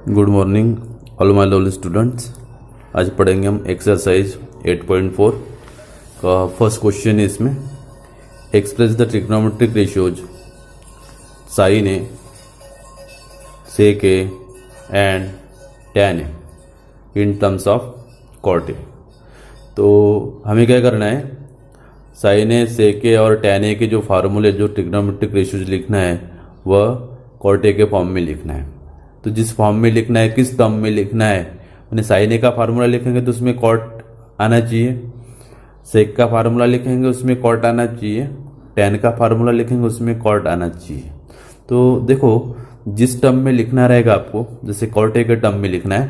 Good morning all my lovely students. आज पढ़ेंगे हम एक्सरसाइज 8.4 का फर्स्ट क्वेश्चन है। इसमें express the trigonometric ratios sine A, sec A and tan A in terms of cot A. तो हमें क्या करना है, साइन ए, सेक ए और टैन ए के जो फार्मूले, जो ट्रिग्नोमेट्रिक रेशियोज लिखना है वह कॉट ए के फॉर्म में लिखना है। तो जिस फॉर्म में लिखना है, किस टर्म में लिखना है, मैंने साइन ए का फार्मूला लिखेंगे तो उसमें कॉट आना चाहिए, सेक का फार्मूला लिखेंगे उसमें कॉट आना चाहिए, टैन का फार्मूला लिखेंगे उसमें कॉट आना चाहिए। तो देखो, जिस टर्म में लिखना रहेगा आपको, जैसे कॉट ए के टर्म में लिखना है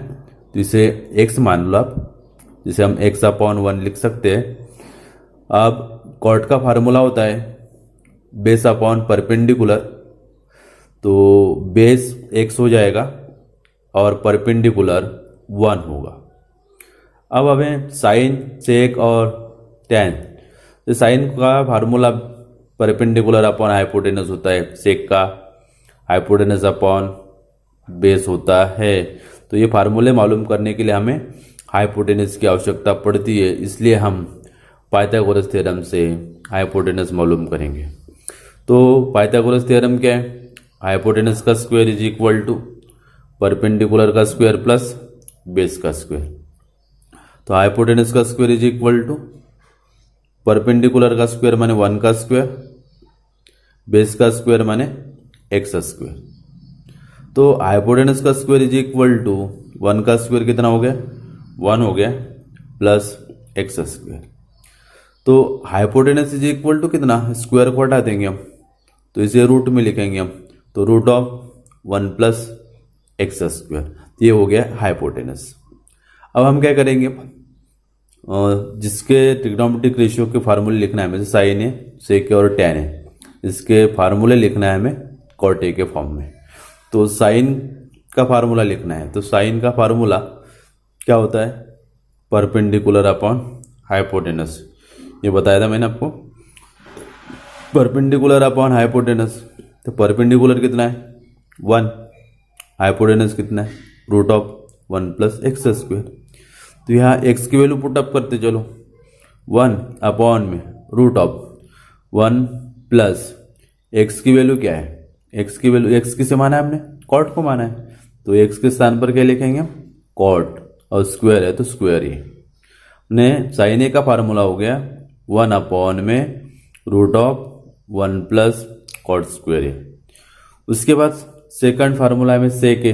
तो इसे एक्स मान लो आप, जिसे हम एक्स अपॉन 1 लिख सकते हैं। अब कॉट का फार्मूला होता है बेस अपॉन परपेंडिकुलर, तो बेस एक्स हो जाएगा और परपेंडिकुलर 1 होगा। अब हमें साइन, सेक और टैन, तो साइन का फार्मूला परपेंडिकुलर अपॉन हाइपोटेनस होता है, सेक का हाइपोटेनस अपॉन बेस होता है। तो ये फार्मूले मालूम करने के लिए हमें हाइपोटेनस की आवश्यकता पड़ती है, इसलिए हम पाइथागोरस थ्योरम से हाइपोटेनस मालूम करेंगे। तो पाइथागोरस थ्योरम क्या है? हाइपोटेनस का square is equal to perpendicular का स्क्वायर प्लस बेस का स्क्वायर। तो हाइपोटेनस का square is equal to perpendicular का स्क्वायर माने 1 का स्क्वायर, बेस का स्क्वायर माने एक्स स्क्वायर। तो हाइपोटेनस का स्क्वायर इज इक्वल टू 1 का स्क्वायर कितना हो गया? 1 हो गया, प्लस एक्स स्क्वायर। तो हाइपोटेनस इज इक्वल टू कितना, स्क्वायर को हटा देंगे हम तो इसे रूट में लिखेंगे हम, तो root of 1 plus x square, ये हो गया हाइपोटेनस। अब हम क्या करेंगे, जिसके ट्रिग्नोमेट्रिक रेशियो के फार्मूले लिखना है हमें, साइन ए, सेक ए और टैन ए, इसके फार्मूले लिखना है हमें कॉट ए के फॉर्म में। तो साइन का फार्मूला लिखना है, तो साइन का फार्मूला क्या होता है? परपेंडिकुलर अपॉन हाइपोटेनस, ये बताया था मैंने आपको, परपेंडिकुलर अपॉन हाइपोटेनस। तो परपेंडिकुलर कितना है? 1, हाइपोटेनस कितना है? Root of 1 plus x square. तो यहाँ एक्स की वैल्यू पुटअप करते चलो, 1 अपॉन में रूट ऑफ 1 प्लस एक्स की वैल्यू क्या है? एक्स की वैल्यू, एक्स किसे माना है हमने? कॉट को माना है, तो एक्स के स्थान पर क्या लिखेंगे हम? कॉट, और स्क्वायर है तो स्क्वायर ही ने। साइन ए का फार्मूला हो गया 1 अपॉन में root of 1 plus cot square A. उसके बाद सेकंड फार्मूला में सेक ए,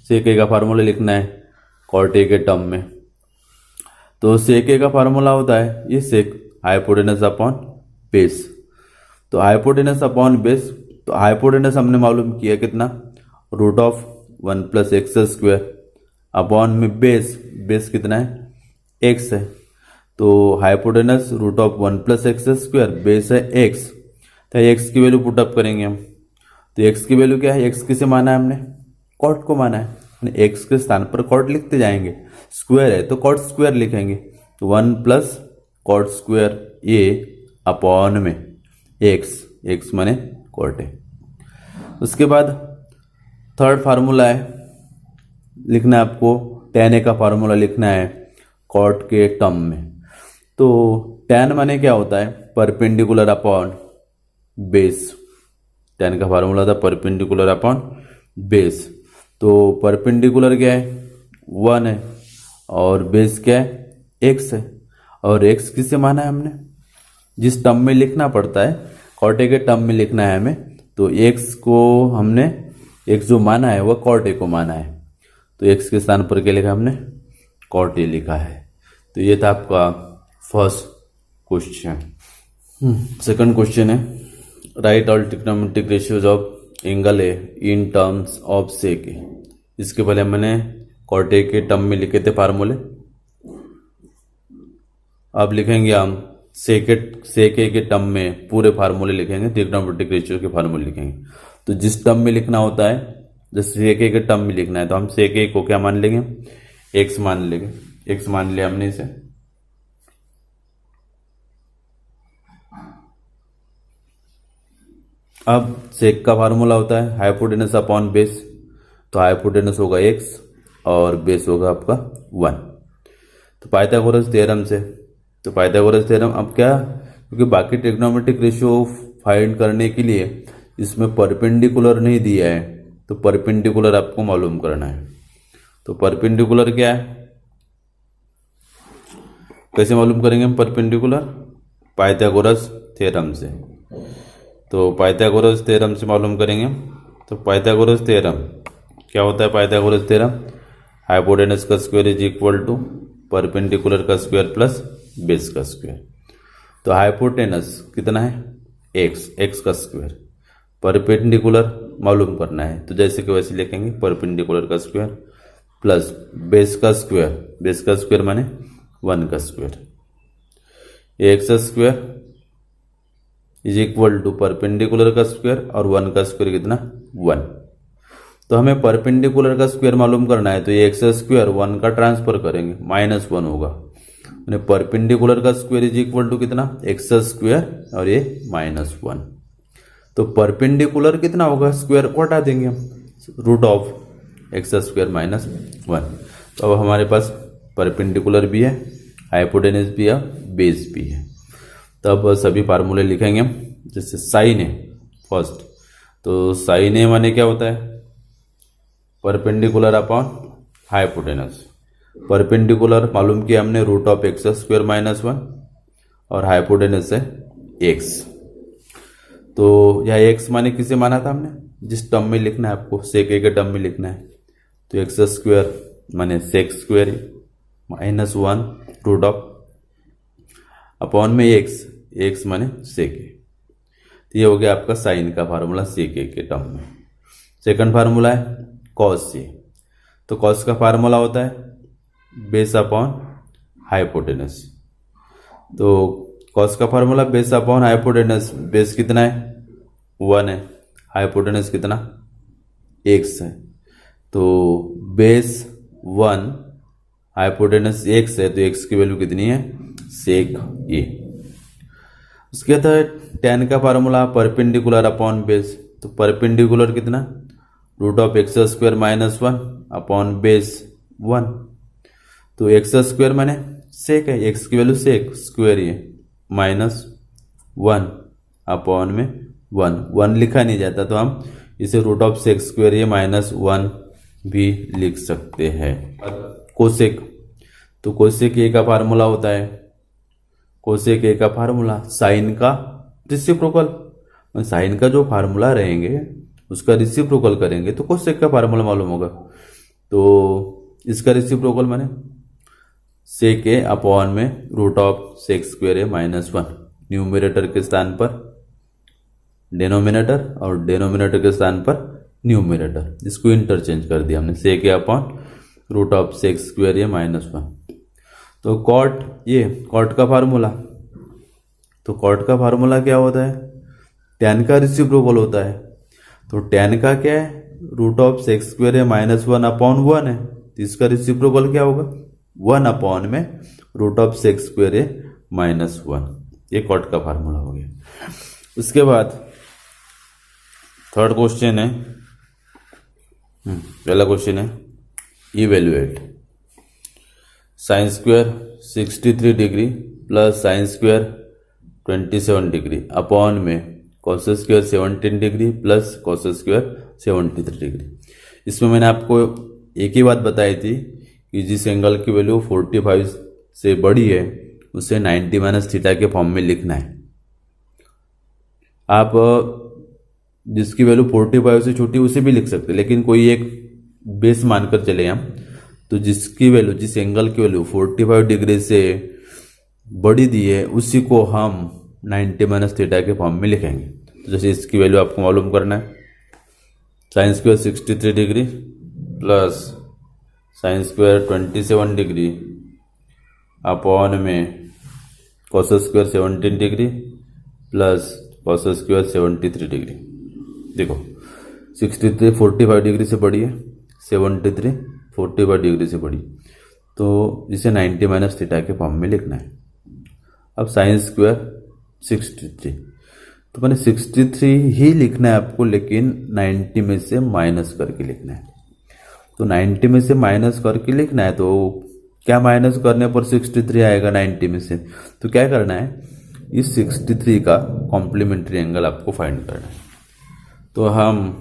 सेक ए का फार्मूला लिखना है कॉट ए के टर्म में। तो सेक ए का फार्मूला होता है ये सेक हाइपोटेनस अपॉन बेस। तो हाइपोटेनस अपॉन बेस, तो हाइपोटेनस हमने मालूम किया कितना? Root of 1 plus x square upon में बेस, बेस कितना है? एक्स है। तो hypotenuse root of 1 plus x square, base है एक्स, तो एक्स की वैल्यू पुटअप करेंगे हम। तो एक्स की वैल्यू क्या है? एक्स किसे माना है हमने? कॉट को माना है, एक्स के स्थान पर कॉट लिखते जाएंगे, स्क्वायर है तो कॉट स्क्वायर लिखेंगे, तो 1 प्लस कॉट स्क्वायर ए अपॉन में एक्स, एक्स माने कॉट है। उसके बाद थर्ड फार्मूला है लिखना है आपको, टैन ए का फार्मूला लिखना है कॉट के टर्म में। तो टैन माने क्या होता है? परपेंडिकुलर अपॉन बेस, टैन का फार्मूला था परपेंडिकुलर अपॉन बेस। तो परपेंडिकुलर क्या है? 1 है, और बेस क्या है? एक्स है, और एक्स किसे माना है हमने? जिस टर्म में लिखना पड़ता है, कॉट ए के टर्म में लिखना है हमें, तो एक्स को हमने, एक्स जो माना है वह कॉट ए को माना है, तो एक्स के स्थान पर क्या लिखा हमने? कॉट ए लिखा है। तो ये था आपका फर्स्ट क्वेश्चन। सेकंड क्वेश्चन है, write all trigonometric ratios of angle A in terms of sec A. इसके पहले मैंने कॉट ए के टर्म में लिखे थे फार्मूले, अब लिखेंगे हम सेक ए के टर्म में पूरे फार्मूले लिखेंगे, ट्रिग्नोमेट्रिक रेशियो के फार्मूले लिखेंगे। तो जिस टर्म में लिखना होता है, जैसे सेक ए के टर्म में लिखना है, तो हम सेक ए को क्या मान लेंगे? एक्स मान लेंगे, एक्स मान लिया हमने इसे। अब सेक का फार्मूला होता है हाइपोटेनस अपॉन बेस, तो हाइपोटेनस होगा एक्स और बेस होगा आपका 1। तो पाइथागोरस थ्योरम से, तो पाइथागोरस थ्योरम अब क्या, क्योंकि बाकी ट्रिग्नोमेट्रिक रेशियो फाइंड करने के लिए इसमें परपेंडिकुलर नहीं दिया है, तो परपेंडिकुलर आपको मालूम करना है। तो परपेंडिकुलर क्या है, कैसे मालूम करेंगे हम परपेंडिकुलर? पाइथागोरस थ्योरम से। तो पाइथागोरस थ्योरम से मालूम करेंगे। तो पाइथागोरस थ्योरम क्या होता है? पाइथागोरस थ्योरम, हाइपोटेनस का square is equal to perpendicular का स्क्वायर प्लस बेस का स्क्वायर। तो हाइपोटेनस कितना है? एक्स, एक्स का स्क्वायर। परपेंडिकुलर मालूम करना है, तो जैसे कि वैसे लिखेंगे परपेंडिकुलर का स्क्वायर प्लस बेस का स्क्वायर, बेस का स्क्वायर माने 1 का square. X square is equal to perpendicular का स्क्वायर और 1 का स्क्वायर कितना? 1। तो हमें परपेंडिकुलर का स्क्वायर मालूम करना है, तो ये एक्स स्क्वायर 1 का ट्रांसफर करेंगे, -1 होगा। परपेंडिकुलर का स्क्वायर इज इक्वल टू कितना? एक्स स्क्वायर और ये -1। तो परपेंडिकुलर कितना होगा? स्क्वायर को हटा देंगे हम, रूट ऑफ एक्स स्क्वायर -1। तो अब हमारे पास परपेंडिकुलर भी है, हाइपोटेनस भी है, बेस भी है। तब सभी फार्मूले लिखेंगे हम। जैसे साइन ए फर्स्ट, तो साइन ए माने क्या होता है? Perpendicular upon hypotenuse. परपेंडिकुलर मालूम किया हमने, रूट ऑफ एक्स स्क्वायर -1 और हाइपोटेनस है एक्स। तो यह एक्स माने किसे माना था हमने? जिस टर्म में लिखना है आपको, सेक ए के टर्म में लिखना है। तो एक्स स्क्वायर माने sec square -1 root of upon में एक्स, एक्स माने सेक ए। तो ये हो गया आपका साइन का फार्मूला सेक ए के टर्म में। सेकंड फार्मूला है कॉस ए। तो कॉस का फार्मूला होता है बेस अपॉन हाइपोटेनस। तो कॉस का formula base upon hypotenuse, base कितना है? 1 है, हाइपोटेनस कितना? एक्स है। तो बेस 1, हाइपोटेनस एक्स है, तो एक्स की वैल्यू कितनी है? सेक ए। उसके बाद है tan का फार्मूला परपेंडिकुलर अपॉन बेस। तो परपेंडिकुलर कितना? Root of x square -1 upon base 1। तो एक्स स्क्वायर माने सेक है, एक्स की वैल्यू सेक, स्क्वायर ये -1 अपॉन में 1 लिखा नहीं जाता, तो हम इसे रूट ऑफ सेक स्क्वायर ये -1 भी लिख सकते हैं। कोसेक, तो कोसेक ए का फार्मूला होता है, कोसेक ए का फार्मूला साइन का रिसिप्रोकल। साइन का जो फार्मूला रहेंगे उसका रिसिप्रोकल करेंगे तो कोसेक का फार्मूला मालूम होगा। तो इसका रिसिप्रोकल माने सेक ए अपॉन में root of sec square A -1। Numerator के स्थान पर डेनोमिनेटर और डेनोमिनेटर के स्थान पर न्यूमरेटर, इसको इंटरचेंज कर दिया हमने, sec A upon root of sec square A -1। तो कॉट, ये कॉट का फार्मूला, तो कॉट का फार्मूला क्या होता है? tan का रिसिप्रोकल होता है। तो tan का क्या है? Root of sec square A -1 upon 1 है, तो इसका रिसिप्रोकल क्या होगा? 1 अपॉन में root of sec square A -1। ये कॉट का फार्मूला हो गया। उसके बाद थर्ड क्वेश्चन है, पहला क्वेश्चन है evaluate sine square 63 degree plus sine square 27 degree upon में cos square 17 degree plus cos square 73 degree. इसमें मैंने आपको एक ही बात बताई थी कि जिस एंगल की वैल्यू 45 से बड़ी है उसे 90 - थीटा के फॉर्म में लिखना है। आप जिसकी वैल्यू 45 से छोटी उसे भी लिख सकते हैं, लेकिन कोई एक बेस मानकर चले हम, तो जिसकी वैल्यू, जिस एंगल की वैल्यू 45 डिग्री से बड़ी दी है उसी को हम 90 - थीटा के फॉर्म में लिखेंगे। तो जैसे इसकी वैल्यू आपको मालूम करना है, sine square 63 degree plus sine square 27 degree upon में cos square 17 degree plus cos square 73 degree. देखो 63 45 डिग्री से बड़ी है, 73 45 डिग्री से बड़ी, तो इसे 90 - थीटा के फॉर्म में लिखना है। अब साइन स्क्वायर 63, तो मैंने 63 ही लिखना है आपको, लेकिन 90 में से माइनस करके लिखना है। तो 90 में से माइनस करके लिखना है। तो क्या माइनस करने पर 63 आएगा 90 में से? तो क्या करना है, इस 63 का कॉम्प्लीमेंट्री एंगल आपको फाइंड करना है। तो हम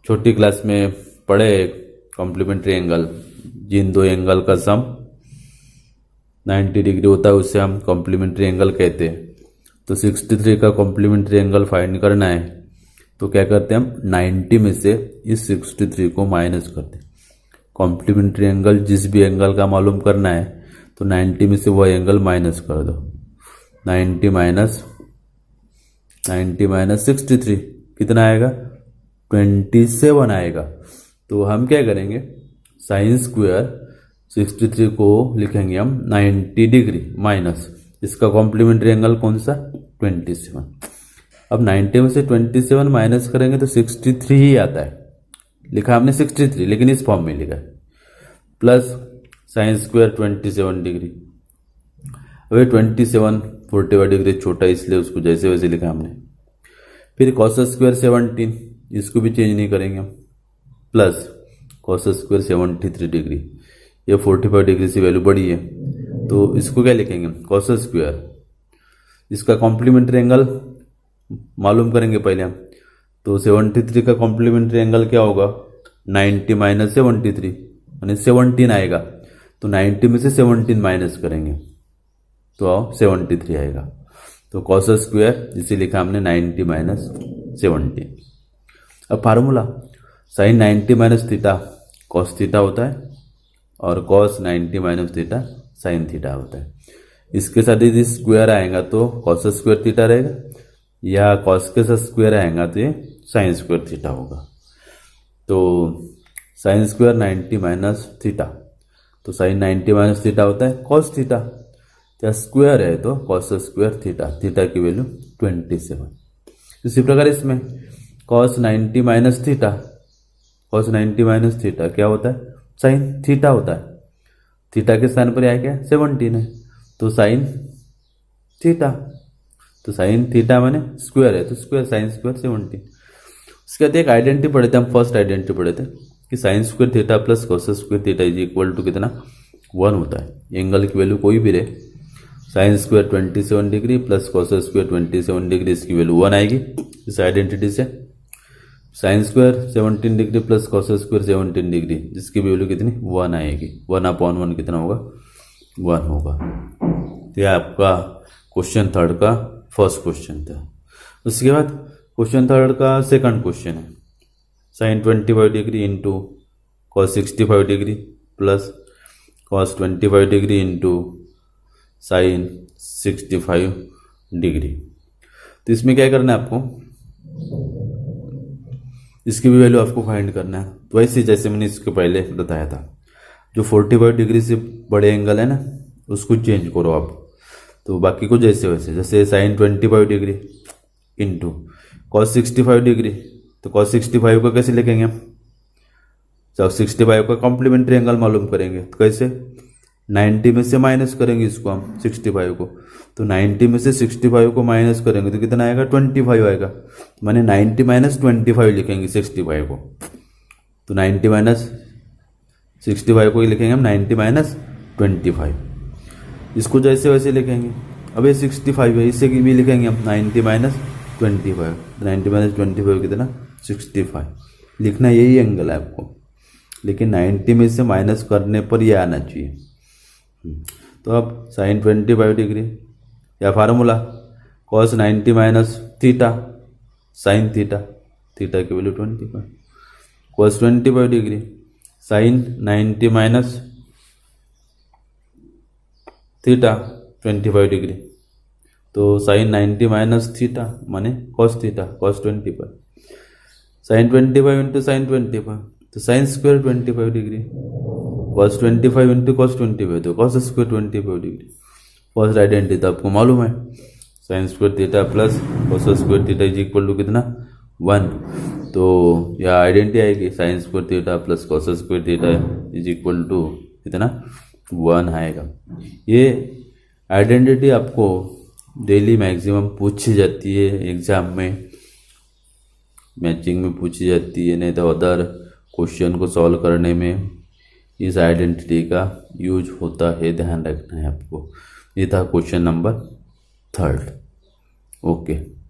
छोटी क्लास में पढ़े कॉम्प्लीमेंट्री एंगल, जिन दो एंगल का सम 90 डिग्री होता है उसे हम कॉम्प्लीमेंट्री एंगल कहते हैं। तो 63 का कॉम्प्लीमेंट्री एंगल फाइंड करना है तो क्या करते हैं हम, 90 में से इस 63 को माइनस करते हैं। कॉम्प्लीमेंट्री एंगल जिस भी एंगल का मालूम करना है तो 90 में से वह एंगल माइनस कर दो। 90 माइनस 63 कितना आएगा, 27 आएगा। तो हम क्या करेंगे, साइन स्क्वायर 63 को लिखेंगे हम 90 डिग्री माइनस इसका कॉम्प्लीमेंट्री एंगल कौन सा, 27। अब 90 में से 27 माइनस करेंगे तो 63 ही आता है। लिखा हमने 63 लेकिन इस फॉर्म में लिखा है, प्लस साइन स्क्वायर 27 डिग्री। अब 27 45 डिग्री छोटा इसलिए उसको जैसे वैसे लिखा हमने। फिर कॉस स्क्वायर 17, इसको भी चेंज नहीं करेंगे हम, प्लस कॉस स्क्वायर 73 डिग्री। ये 45 डिग्री से वैल्यू बड़ी है तो इसको क्या लिखेंगे, कॉस स्क्वायर। इसका कॉम्प्लीमेंट्री एंगल मालूम करेंगे पहले हम। तो 73 का कॉम्प्लीमेंट्री एंगल क्या होगा, 90 माइनस 73 यानी 17 आएगा। तो 90 में से 17 माइनस करेंगे तो 73 आएगा। तो कॉस स्क्वायर इसे लिखा हमने 90 माइनस 70। अब formula, sine 90 minus theta cos theta होता है और cos 90 minus theta sine theta होता है। इसके साथ यदि स्क्वायर आएगा तो कॉस स्क्वायर थीटा रहेगा, या कॉस के साथ स्क्वायर आएगा तो ये साइन स्क्वायर थीटा होगा। तो साइन स्क्वायर 90 माइनस थीटा, तो साइन 90 माइनस थीटा होता है कॉस थीटा, क्या स्क्वायर है तो कॉस स्क्वायर थीटा, थीटा की वैल्यू 27। इसी प्रकार इसमें cos 90 minus theta, cos 90 minus theta क्या होता है, साइन थीटा होता है। थीटा के स्थान पर आया क्या, 17 है तो साइन थीटा। तो साइन थीटा माने स्क्वायर है तो स्क्वायर साइन स्क्वायर 17। उसके बाद एक आइडेंटिटी पढ़े थे हम, फर्स्ट आइडेंटिटी पढ़े थे कि sine square theta plus cos square theta is equal to कितना, 1 होता है। एंगल की वैल्यू कोई भी रहे, sign square 27 degree plus cos square 27 degree, इसकी वैल्यू 1 आएगी इस आइडेंटिटी से। Sine square 17 degree plus cos square 17 degree, जिसकी वैल्यू कितनी, 1 आएगी। 1/1 कितना होगा, 1 होगा। तो यह आपका क्वेश्चन थर्ड का फर्स्ट क्वेश्चन था। उसके बाद क्वेश्चन थर्ड का सेकंड क्वेश्चन है, sine 25 degree into cos 65 degree plus cos 25 degree into sine 65 degree. तो इसमें क्या करना है आपको, इसकी भी वैल्यू आपको फाइंड करना है। तो वैसे जैसे मैंने इसके पहले बताया था, जो 45 डिग्री से बड़े एंगल है ना उसको चेंज करो आप। तो बाकी को जैसे वैसे, जैसे sine 25 degree into cos 65 degree, तो कॉस 65 को कैसे लिखेंगे हम, जब 65 का कॉम्प्लीमेंट्री एंगल मालूम करेंगे तो कैसे, 90 में से माइनस करेंगे इसको हम 65 को। तो 90 में से 65 को माइनस करेंगे तो कितना आएगा, 25 आएगा। माने 90 माइनस 25 लिखेंगे 65 को। तो 90 माइनस 65 को लिखेंगे हम 90 माइनस 25, इसको जैसे वैसे लिखेंगे। अब ये 65 है, इससे भी लिखेंगे हम 90 माइनस 25। 90 माइनस 25 कितना, 65। लिखना यही एंगल है आपको, लेकिन 90 में से माइनस करने पर यह आना चाहिए। तो अब साइन 25 डिग्री या formula cos 90 minus theta sine theta, theta की value 25, cos 25 degree sine 90 minus theta 25 degree. तो साइन 90 माइनस थीटा माने cos theta, cos 25, sine 25 into sine 25, तो sine square 25 degree, cos 25 into cos 25 तो cos square 25 degree. First identity आपको मालूम है, sine square theta plus cos square theta is equal to कितना, 1। तो यह आइडेंटिटी आएगी, sine square theta plus cos square theta is equal to कितना, 1 आएगा। ये आइडेंटिटी आपको डेली मैक्सिमम पूछी जाती है एग्जाम में, मैचिंग में पूछी जाती है, नहीं तो अदर क्वेश्चन को सॉल्व करने में इस आइडेंटिटी का यूज होता है, ध्यान रखना है आपको। ये था क्वेश्चन नंबर 3। ओके।